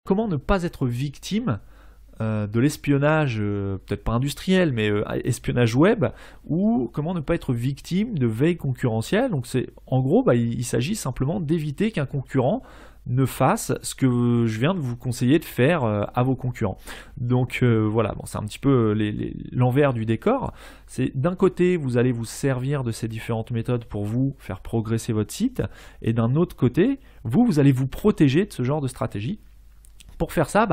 Comment ne pas être victime de l'espionnage, peut-être pas industriel, mais espionnage web, ou comment ne pas être victime de veille concurrentielle. Donc en gros, il s'agit simplement d'éviter qu'un concurrent ne fasse ce que je viens de vous conseiller de faire à vos concurrents. Donc voilà, bon, c'est un petit peu l'envers du décor. C'est d'un côté, vous allez vous servir de ces différentes méthodes pour vous faire progresser votre site, et d'un autre côté, vous allez vous protéger de ce genre de stratégie. Pour faire ça,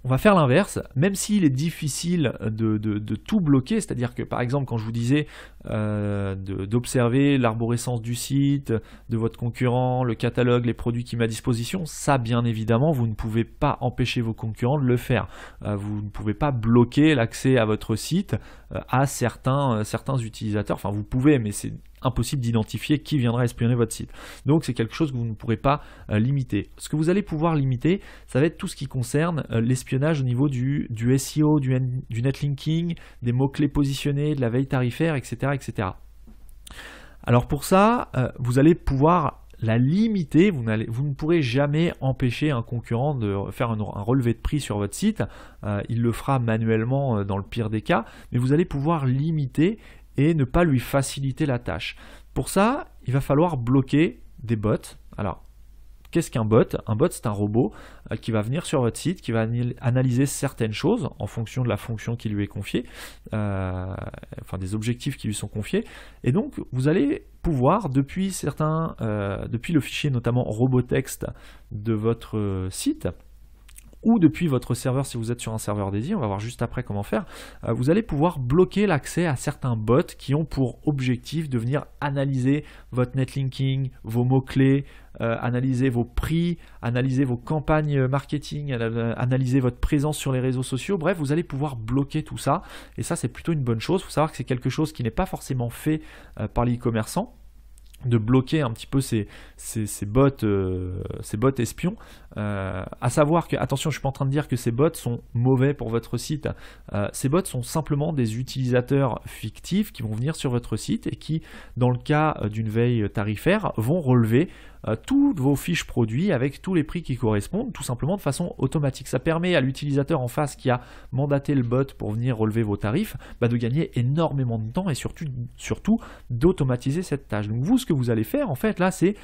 on va faire l'inverse, même s'il est difficile de tout bloquer, c'est-à-dire que par exemple quand je vous disais d'observer l'arborescence du site, de votre concurrent, le catalogue, les produits qu'il met à disposition, ça bien évidemment vous ne pouvez pas empêcher vos concurrents de le faire. Vous ne pouvez pas bloquer l'accès à votre site à certains utilisateurs, enfin vous pouvez, mais c'est impossible d'identifier qui viendra espionner votre site. Donc c'est quelque chose que vous ne pourrez pas limiter. Ce que vous allez pouvoir limiter, ça va être tout ce qui concerne l'espionnage au niveau du SEO, du netlinking, des mots-clés positionnés, de la veille tarifaire, etc. etc. Alors pour ça, vous allez pouvoir la limiter, vous ne pourrez jamais empêcher un concurrent de faire un relevé de prix sur votre site, il le fera manuellement dans le pire des cas, mais vous allez pouvoir limiter et ne pas lui faciliter la tâche. Pour ça, il va falloir bloquer des bots. Alors, qu'est-ce qu'un bot? Un bot, c'est un robot qui va venir sur votre site, qui va analyser certaines choses en fonction de la fonction qui lui est confiée, enfin des objectifs qui lui sont confiés. Et donc, vous allez pouvoir, depuis le fichier notamment robotext de votre site, ou depuis votre serveur si vous êtes sur un serveur dédié, on va voir juste après comment faire, vous allez pouvoir bloquer l'accès à certains bots qui ont pour objectif de venir analyser votre netlinking, vos mots-clés, analyser vos prix, analyser vos campagnes marketing, analyser votre présence sur les réseaux sociaux. Bref, vous allez pouvoir bloquer tout ça, et ça c'est plutôt une bonne chose. Il faut savoir que c'est quelque chose qui n'est pas forcément fait par les e-commerçants, de bloquer un petit peu ces bots espions. À savoir que, attention, je suis pas en train de dire que ces bots sont mauvais pour votre site. Ces bots sont simplement des utilisateurs fictifs qui vont venir sur votre site et qui, dans le cas d'une veille tarifaire, vont relever toutes vos fiches produits avec tous les prix qui correspondent, tout simplement de façon automatique. Ça permet à l'utilisateur en face qui a mandaté le bot pour venir relever vos tarifs de gagner énormément de temps et surtout d'automatiser cette tâche. Donc vous, ce que vous allez faire en fait là, c'est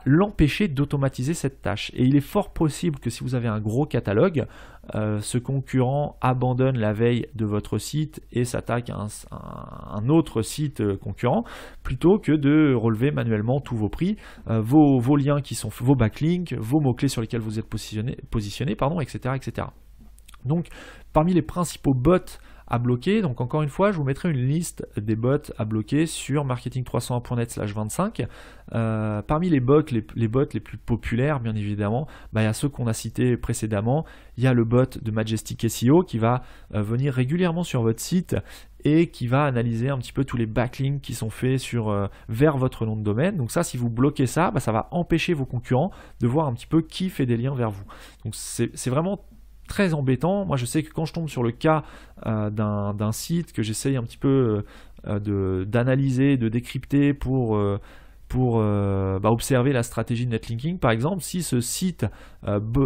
l'empêcher d'automatiser cette tâche. Et il est fort possible que si vous avez un gros catalogue, ce concurrent abandonne la veille de votre site et s'attaque à un autre site concurrent, plutôt que de relever manuellement tous vos prix, vos liens qui sont vos backlinks, vos mots-clés sur lesquels vous êtes positionné, etc., etc. Donc, parmi les principaux bots à bloquer, donc encore une fois, je vous mettrai une liste des bots à bloquer sur marketing301.net/25. Parmi les bots les plus populaires, bien évidemment, il y a ceux qu'on a cités précédemment. Il y a le bot de Majestic SEO qui va venir régulièrement sur votre site et qui va analyser un petit peu tous les backlinks qui sont faits vers votre nom de domaine. Donc ça, si vous bloquez ça, ça va empêcher vos concurrents de voir un petit peu qui fait des liens vers vous. Donc c'est vraiment très embêtant. Moi je sais que quand je tombe sur le cas d'un site que j'essaye un petit peu d'analyser, de décrypter pour observer la stratégie de netlinking par exemple, si ce site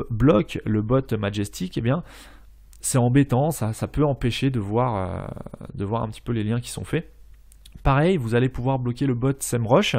bloque le bot Majestic, eh bien c'est embêtant, ça peut empêcher de voir un petit peu les liens qui sont faits. Pareil, vous allez pouvoir bloquer le bot SEMrush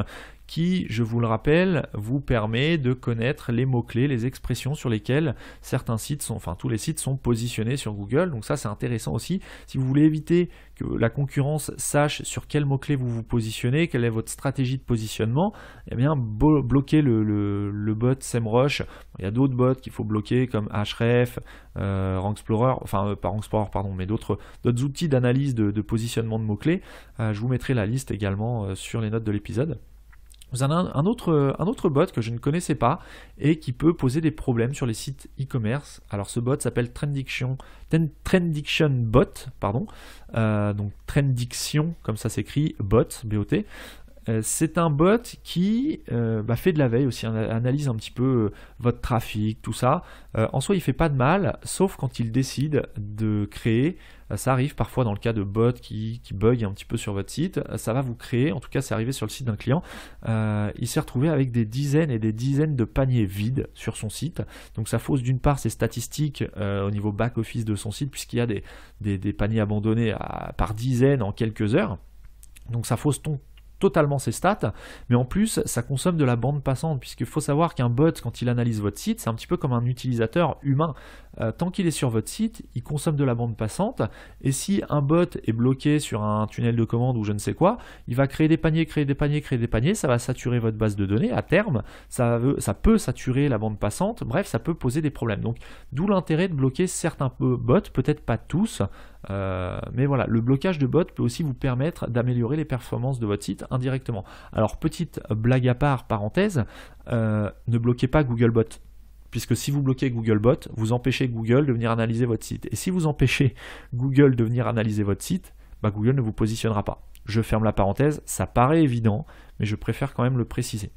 qui, je vous le rappelle, vous permet de connaître les mots-clés, les expressions sur lesquelles certains sites tous les sites sont positionnés sur Google. Donc ça, c'est intéressant aussi. Si vous voulez éviter que la concurrence sache sur quels mots-clés vous vous positionnez, quelle est votre stratégie de positionnement, eh bien, bloquez le bot SEMrush. Il y a d'autres bots qu'il faut bloquer comme Ahref, Rank Explorer, pas Rank Explorer, pardon, mais d'autres outils d'analyse de positionnement de mots-clés. Je vous mettrai la liste également sur les notes de l'épisode. Vous en avez un autre bot que je ne connaissais pas et qui peut poser des problèmes sur les sites e-commerce. Alors ce bot s'appelle Trendiction Bot, donc Trendiction comme ça s'écrit, bot, B-O-T. C'est un bot qui fait de la veille aussi, analyse un petit peu votre trafic, tout ça. En soi, il fait pas de mal, sauf quand il décide de créer. Ça arrive parfois dans le cas de bots qui bug un petit peu sur votre site. Ça va vous créer, en tout cas c'est arrivé sur le site d'un client, il s'est retrouvé avec des dizaines et des dizaines de paniers vides sur son site. Donc ça fausse d'une part ses statistiques au niveau back-office de son site, puisqu'il y a des paniers abandonnés par dizaines en quelques heures. Donc ça fausse totalement ses stats, mais en plus ça consomme de la bande passante, puisqu'il faut savoir qu'un bot, quand il analyse votre site, c'est un petit peu comme un utilisateur humain. Tant qu'il est sur votre site, il consomme de la bande passante, et si un bot est bloqué sur un tunnel de commande ou je ne sais quoi, il va créer des paniers, ça va saturer votre base de données. À terme, ça peut saturer la bande passante, bref, ça peut poser des problèmes. Donc d'où l'intérêt de bloquer certains bots, peut-être pas tous, mais voilà, le blocage de bots peut aussi vous permettre d'améliorer les performances de votre site indirectement. Alors petite blague à part, parenthèse, ne bloquez pas Googlebot, puisque si vous bloquez Googlebot, vous empêchez Google de venir analyser votre site. Et si vous empêchez Google de venir analyser votre site, Google ne vous positionnera pas. Je ferme la parenthèse, ça paraît évident, mais je préfère quand même le préciser.